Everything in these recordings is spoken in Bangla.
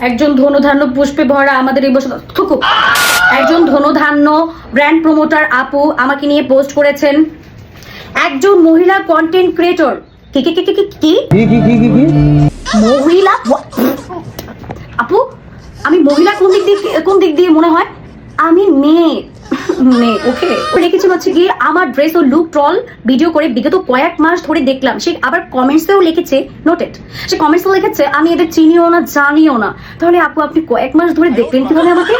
একজন ধনধান্য পুষ্পে ভরা আমাদের এই বছর থুকু একজন ধনধান্য ব্র্যান্ড প্রমোটার আপু আমাকে নিয়ে পোস্ট করেছেন একজন মহিলা কন্টেন্ট ক্রিয়েটর কি কি কি কি কি কি মহিলা আপু আমি মহিলা কোন দিক দিয়ে মনে হয় আমি মেয়ে ওকে লিখেছি হচ্ছে কি আমার ড্রেস ও লুক ট্রল ভিডিও করে বিগত কয়েক মাস ধরে দেখলাম সে আবার কমেন্টসেও লিখেছে নোটেড সে কমেন্টসে লিখেছে আমি এদের চিনিও না জানিও না তাহলে আপু আপনি কয়েক মাস ধরে দেখলেন কিভাবে আমাকে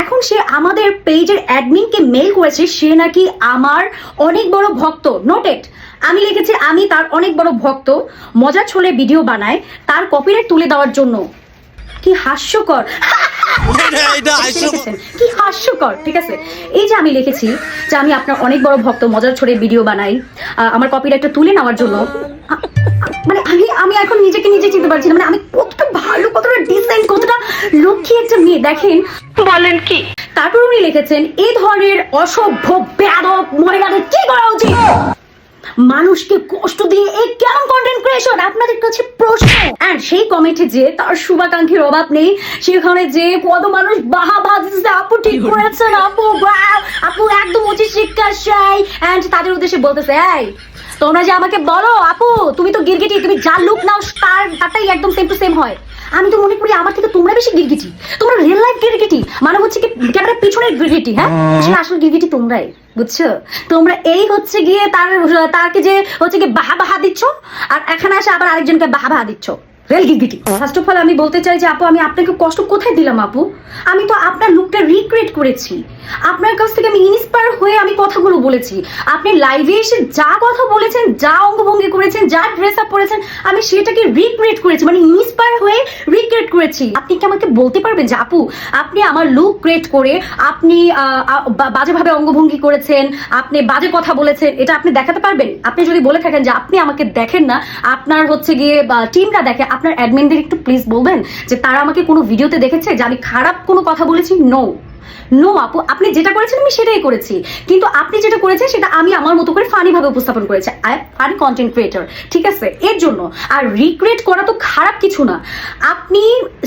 এখন সে আমাদের পেজের অ্যাডমিনকে মেল করেছে সে নাকি আমার অনেক বড় ভক্ত নোটেড আমি লিখেছি আমি তার অনেক বড় ভক্ত মজা ছলে ভিডিও বানায় তার কপিরাইট তুলে দেওয়ার জন্য কি হাস্যকর কি হাস্যকর ঠিক আছে এই যে আমি লিখেছি যে আমি আপনার অনেক বড় ভক্ত মজার ছড়ে ভিডিও বানাই আমার কপিরাইটটা তুলে নেওয়ার জন্য মানে আমি এখন নিজেকে নিজে চিনতে পারছি না মানে আমি কতটা ভালো কতটা ডিসেন্ট কতটা লক্ষ্মী একটা মেয়ে দেখেন বলেন কি তারপর উনি লিখেছেন এই ধরনের অসভ্য বেয়াদব মহিলাদের কি করা উচিত মানুষকে কষ্ট দিয়ে এই কেমন কন্টেন্ট ক্রিয়েশন আপনাদের কাছে প্রশ্ন এন্ড সেই কমেন্টে যে তার শুভাকাঙ্ক্ষীর অভাব নেই সেখানে যে কত মানুষ বাহবা দিচ্ছে আপু ঠিক করেছেন আপু একদম উচিত শিক্ষা চাই এন্ড তাদের উদ্দেশ্যে বলতেছে এই তোমরা যে আমাকে বলো আপু তুমি তো গিরগিটি তুমি যা লুক নাও তারটাই একদম সেম টু সেম হয় আমি তো মনে করি আমার থেকে তোমরা বেশি গিরগিটি তোমরা রিয়েল লাইফ গিরগিটি মানে হচ্ছে কি ক্যামেরার পিছনের গিরগিটি হ্যাঁ আসলে গিরগিটি তোমরাই বুঝছো তোমরা এই হচ্ছে গিয়ে তারকে যে হচ্ছে কি বাহা দিচ্ছ আর এখানে আসে আবার আরেকজনকে বাহা দিচ্ছ রেল গিরগিটি ফার্স্ট অফ অল আমি বলতে চাই যে আপু আমি আপনাকে কষ্ট কোথায় দিলাম আপু আমি তো আপনার লুকটা রিক্রিয়েট করেছি আপনার কাছ থেকে আমি ইন্সপায়ার হয়ে আমি কথাগুলো বলেছি আপনি লাইভে এসে যা কথা বলেছেন যা অঙ্গভঙ্গি করেছেন যা ড্রেস আপ করেছেন আমি সেটাকে রিক্রিয়েট করেছি মানে ইন্সপায়ার হয়ে রিক্রিয়েট করেছি আপনি কি আমাকে বলতে পারবেন যে আপু আপনি আমার লুক ক্রিয়েট করে আপনি বাজেভাবে অঙ্গভঙ্গি করেছেন আপনি বাজে কথা বলেছেন এটা আপনি দেখাতে পারবেন আপনি যদি বলে থাকেন যে আপনি আমাকে দেখেন না আপনার হচ্ছে গিয়ে টিমটা দেখে আপনার অ্যাডমিনদের একটু প্লিজ বলবেন যে তারা আমাকে কোনো ভিডিওতে দেখেছে যে আমি খারাপ কোনো কথা বলেছি নো আপু আপনি যেটা করেছেন আমি সেটাই করেছি কিন্তু আপনি যেটা করেছেন সেটা আমি আমার মতো করে ফানি ভাবে উপস্থাপন করেছি I am funny content creator ঠিক আছে এর জন্য আর রিক্রিয়েট করা তো খারাপ কিছু না আপনি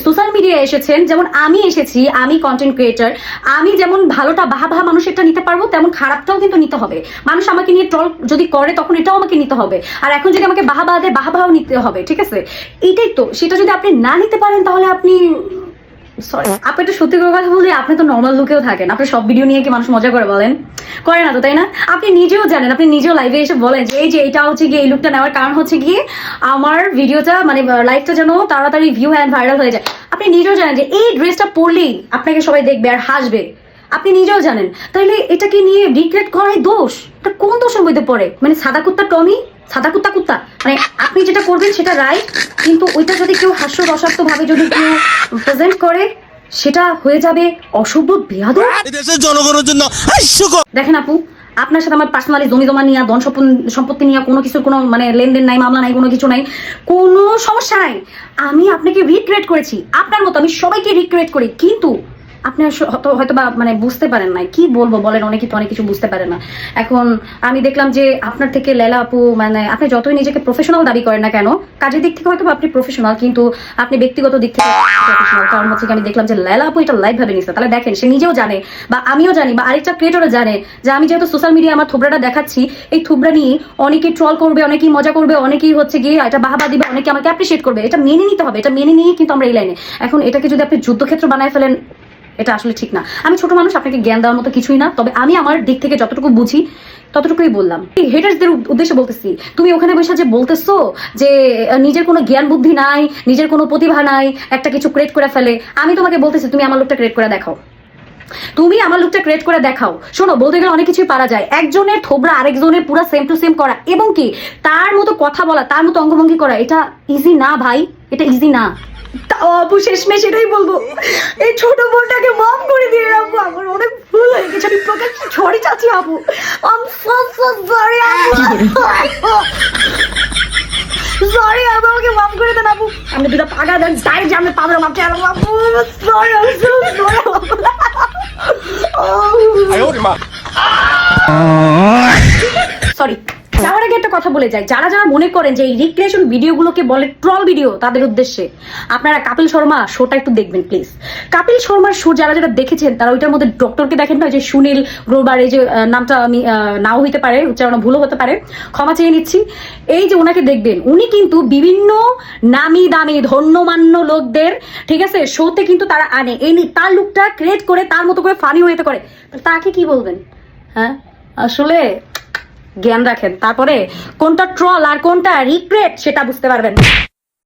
সোশ্যাল মিডিয়ায় এসেছেন যেমন আমি এসেছি আমি কন্টেন্ট ক্রিয়েটর আমি যেমন ভালোটা বাহা মানুষেরটা নিতে পারবো তেমন খারাপটাও কিন্তু নিতে হবে মানুষ আমাকে নিয়ে ট্রল যদি করে তখন এটাও আমাকে নিতে হবে আর এখন যদি আমাকে বাহা দেয় বাহাও নিতে হবে ঠিক আছে এটাই তো সেটা যদি আপনি না নিতে পারেন তাহলে আপনি সরি আপনি একটু সত্যি করে কথা বলি আপনি তো নর্মাল লুকেও থাকেন আপনি সব ভিডিও নিয়ে কি মানুষ মজা করে বলেন করে না তো তাই না আপনি নিজেও জানেন আপনি নিজেও লাইভে এসে বলেন যে এই যে এটা হচ্ছে গিয়ে এই লুকটা নেওয়ার কারণ হচ্ছে গিয়ে আমার ভিডিওটা মানে লাইভটা যেন তাড়াতাড়ি ভিউ অ্যান্ড ভাইরাল হয়ে যায় আপনি নিজেও জানেন যে এই ড্রেসটা পরলেই আপনাকে সবাই দেখবে আর হাসবে আপনি নিজেও জানেন তাহলে এটাকে নিয়ে রিগ্রেট করাই দোষ এটা কোন দোষের মধ্যে পড়ে মানে সাদা কুত্তা টমি সাদা কুত্তা মানে আপনি যেটা করবেন সেটা রাইট কিন্তু ওইটা যদি কেউ হাস্যরসাত্মক ভাবে যদি কেউ প্রেজেন্ট করে সেটা হয়ে যাবে অশুভ বেয়াদব দেশের জনগণের জন্য হাস্যকর দেখেন আপু আপনার সাথে আমার পার্সোনালি জমি জমা নিয়ে ধন সম্পত্তি নিয়ে কোনো কিছুর কোনো মানে লেনদেন নাই মামলা নাই কোনো কিছু নাই কোনো সমস্যা নাই আমি আপনাকে রিক্রিয়েট করেছি আপনার মতো আমি সবাইকে রিক্রিয়েট করি কিন্তু আপনি হয়তো বা মানে বুঝতে পারেন না কি বলবো বলেন অনেকে তো অনেক কিছু বুঝতে পারে না এখন আমি দেখলাম যে আপনার থেকে লেলা আপু মানে আপনি যতই নিজেকে প্রফেশনাল দাবি করেন না কেন কাজের দিক থেকে হয়তো আপনি প্রফেশনাল কিন্তু আপনি ব্যক্তিগত দিক থেকে প্রফেশনাল কারণ হচ্ছে আমি দেখলাম যে লেলা আপু এটা লাইভ ভাবে নিচ্ছে তাহলে দেখেন সে নিজেও জানে বা আমিও জানি বা আরেকটা ক্রিয়েটরও জানে যে আমি যেহেতু সোশ্যাল মিডিয়ায় আমার থুবড়াটা দেখাচ্ছি এই থুবড়া নিয়ে অনেকেই ট্রল করবে অনেকেই মজা করবে অনেকেই হচ্ছে গিয়ে এটা বাহাবা দিবে অনেকে আমাকে অ্যাপ্রিসিয়েট করবে এটা মেনে নিতে হবে এটা মেনে নিয়ে কিন্তু আমরা এই লাইনে এখন এটাকে যদি আপনি যুদ্ধক্ষেত্র বানায় ফেলেন এটা আসলে ঠিক না আমি ছোট মানুষ আপনাকে জ্ঞান দেওয়ার মতো কিছুই না তবে আমি আমার দিক থেকে যতটুকু বুঝি ততটুকুই বললাম হেটার্সদের উদ্দেশ্যে বলতেছি তুমি ওখানে বসে যে বলতেছো যে নিজের কোনো জ্ঞান বুদ্ধি নাই নিজের কোনো প্রতিভা নাই একটা কিছু ক্রিয়েট করে ফেলে আমি তোমাকে বলতেছি তুমি আমার লোকটা ক্রিয়েট করে দেখাও তুমি আমার লুকটা ক্রিয়েট করে দেখাও শোনো বলতে গেলে অনেক কিছুই পারা যায় একজনের থোবরা আরেকজনের পুরো সেম টু সেম করা এবং কি তার মতো কথা বলা তার মতো অঙ্গভঙ্গি করা এটা ইজি না ভাই এটা ইজি না আপু শেষমেশ এটাই বলবো এই ছোট বোনটাকে মাফ করে দিয়ে আপু আমার অনেক ভুল হয়ে গেছে আমি প্রকাশ ছড়ি চাচ্ছি আপু সরি সরি আমাকে মাফ করে দেন আপু আমি দুটা পাগা দেন তাই যে আমি পাবো মাফ চাইলাম আপু সরি সরি যাওয়ার আগে একটা একটা কথা বলে যাই, যারা যারা মনে করেন যে এই রিক্রিয়েশন ভিডিওগুলোকে বলে ট্রল ভিডিও, তাদের উদ্দেশ্যে আপনারা কপিল শর্মা শোটা একটু দেখবেন প্লিজ। কপিল শর্মার শো যারা যারা দেখেছেন তারা ওইটার মধ্যে ডক্টরকে দেখেন না, যে সুনীল গ্রোভার, এই যে নামটা আমি নাও হইতে পারে, উচ্চারণ ভুলও হতে পারে, ক্ষমা চেয়ে নিচ্ছি। এই যে ওনাকে দেখবেন, উনি কিন্তু বিভিন্ন নামি দামি ধন্যমান্য লোকদের, ঠিক আছে, শোতে কিন্তু তারা আনে, এই তার লুকটা ক্রিয়েট করে তার মতো করে ফানি হইতে করে, তাকে কি বলবেন? হ্যাঁ, আসলে জ্ঞান রাখেন, তারপরে কোনটা ট্রল আর কোনটা রিগ্রেট সেটা বুঝতে পারবেন।